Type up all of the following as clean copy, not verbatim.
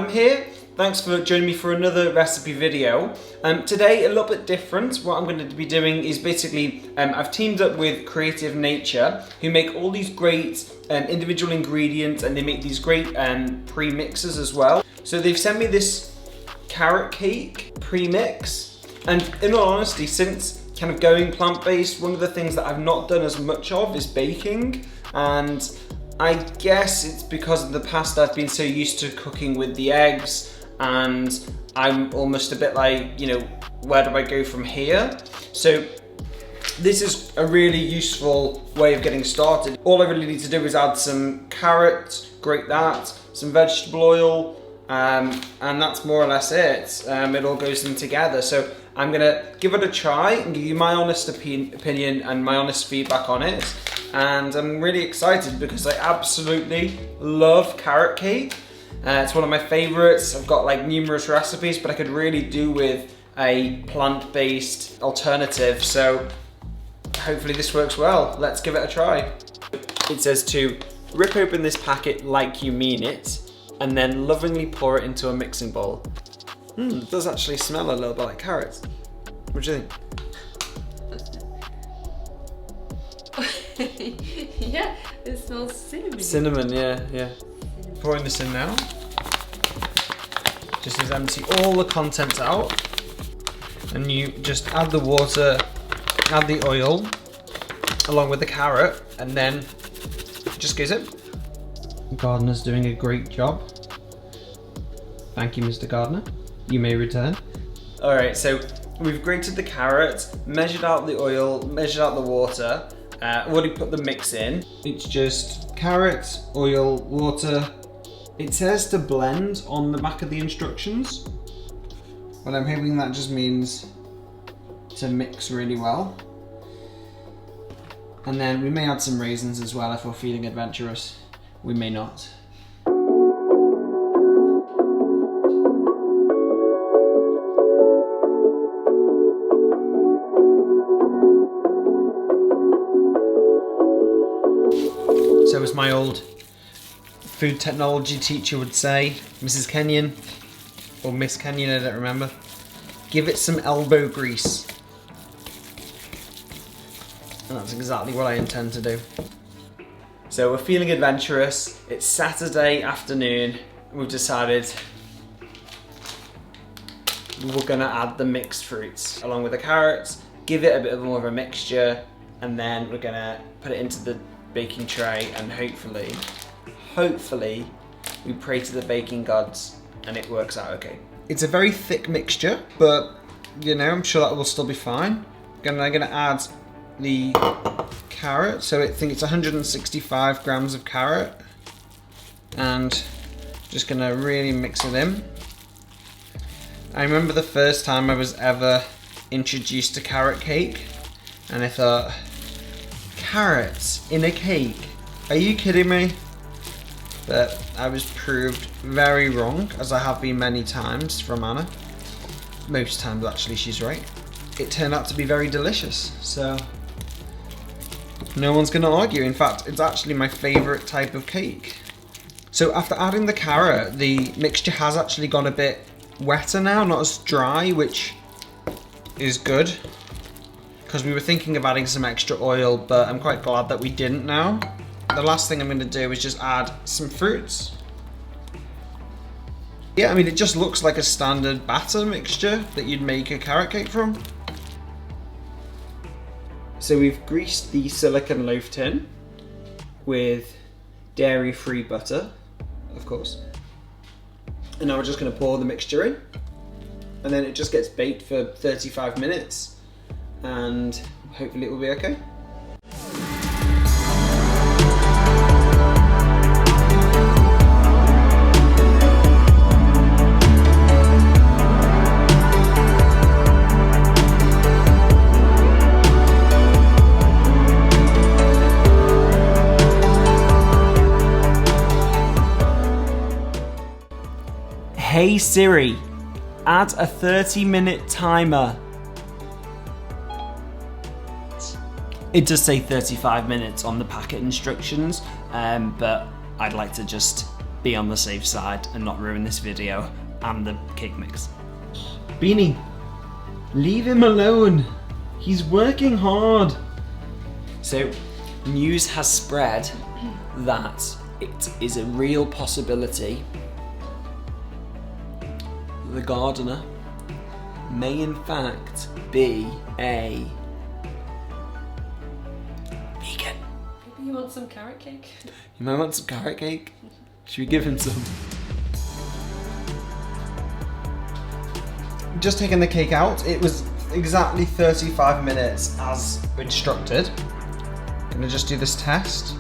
I'm here. Thanks for joining me for another recipe video. Today, a little bit different. What I'm going to be doing is basically, I've teamed up with Creative Nature, who make all these great individual ingredients, and they make these great pre-mixes as well. So they've sent me this carrot cake pre-mix, and in all honesty, since kind of going plant-based, one of the things that I've not done as much of is baking, and I guess it's because in the past I've been so used to cooking with the eggs, and I'm almost a bit like, you know, where do I go from here? So this is a really useful way of getting started. All I really need to do is add some carrot, grate that, some vegetable oil, and that's more or less it. It all goes in together. So I'm gonna give it a try and give you my honest opinion and my honest feedback on it. And I'm really excited because I absolutely love carrot cake. It's one of my favorites. I've got like numerous recipes, but I could really do with a plant-based alternative. So hopefully this works well. Let's give it a try. It says to rip open this packet like you mean it, and then lovingly pour it into a mixing bowl. It does actually smell a little bit like carrots. What do you think? Yeah, it smells cinnamon. Cinnamon, yeah. Pouring this in now. Just as empty all the contents out. And you just add the water, add the oil, along with the carrot, and then it just goes in. The gardener's doing a great job. Thank you, Mr. Gardener. You may return. All right, so we've grated the carrot, measured out the oil, measured out the water, already put the mix in. It's just carrot, oil, water. It says to blend on the back of the instructions, but I'm hoping that just means to mix really well. And then we may add some raisins as well if we're feeling adventurous. We may not. So as my old food technology teacher would say, Mrs. Kenyon, or Miss Kenyon, I don't remember, give it some elbow grease. And that's exactly what I intend to do. So we're feeling adventurous, it's Saturday afternoon, we've decided we're gonna add the mixed fruits along with the carrots, give it a bit more of a mixture, and then we're gonna put it into the baking tray, and hopefully we pray to the baking gods and it works out okay. It's a very thick mixture, but you know, I'm sure that will still be fine. I'm gonna add the carrot, so I think it's 165 grams of carrot, and just gonna really mix it in. I remember the first time I was ever introduced to carrot cake, and I thought, carrots in a cake? Are you kidding me? But I was proved very wrong, as I have been many times from Anna. Most times actually, she's right. It turned out to be very delicious, so no one's gonna argue. In fact, it's actually my favorite type of cake. So after adding the carrot, the mixture has actually gone a bit wetter now, not as dry, which is good, because we were thinking of adding some extra oil, but I'm quite glad that we didn't now. The last thing I'm going to do is just add some fruits. Yeah, I mean, it just looks like a standard batter mixture that you'd make a carrot cake from. So we've greased the silicone loaf tin with dairy-free butter, of course. And now we're just going to pour the mixture in. And then it just gets baked for 35 minutes. And hopefully it will be okay. Hey Siri, add a 30-minute timer. It does say 35 minutes on the packet instructions, but I'd like to just be on the safe side and not ruin this video and the cake mix. Beanie, leave him alone. He's working hard. So, news has spread that it is a real possibility the gardener may in fact be a vegan. Maybe you want some carrot cake? You might want some carrot cake? Should we give him some? Just taking the cake out, it was exactly 35 minutes as instructed. Gonna just do this test.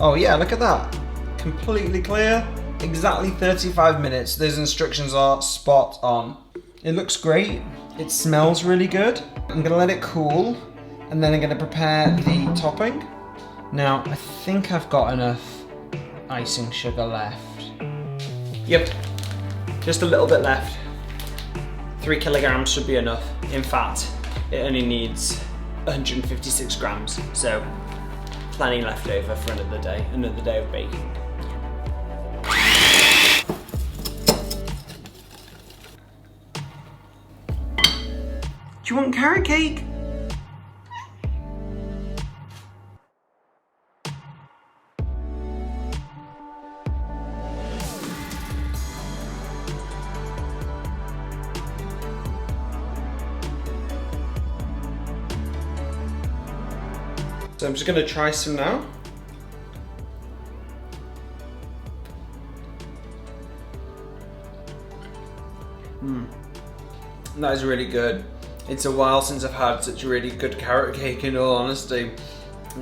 Oh yeah, look at that. Completely clear, exactly 35 minutes. Those instructions are spot on. It looks great, it smells really good. I'm gonna let it cool, and then I'm gonna prepare the topping. Now, I think I've got enough icing sugar left. Yep, just a little bit left. 3 kilograms should be enough. In fact, it only needs 156 grams, so plenty left over for another day of baking. Do you want carrot cake? So I'm just going to try some now. That is really good. It's a while since I've had such a really good carrot cake, in all honesty.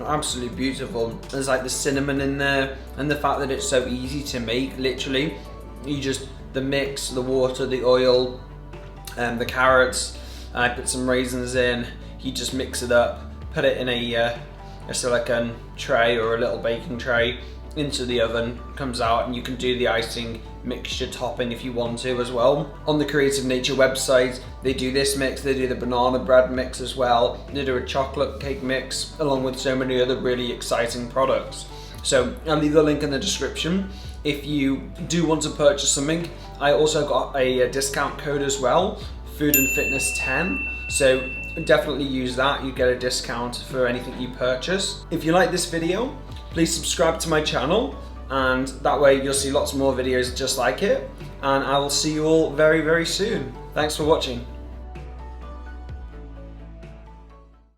Absolutely beautiful. There's like the cinnamon in there, and the fact that it's so easy to make, literally. The mix, the water, the oil, the carrots, I put some raisins in, you just mix it up, put it in a silicone tray or a little baking tray into the oven, comes out, and you can do the icing mixture topping if you want to as well. On the Creative Nature website, they do this mix, they do the banana bread mix as well, they do a chocolate cake mix, along with so many other really exciting products. So I'll leave the link in the description if you do want to purchase something. I also got a discount code as well, Food and Fitness 10, so definitely use that. You get a discount for anything you purchase. If you like this video, please subscribe to my channel, and that way you'll see lots more videos just like it, and I will see you all very, very soon. Thanks for watching.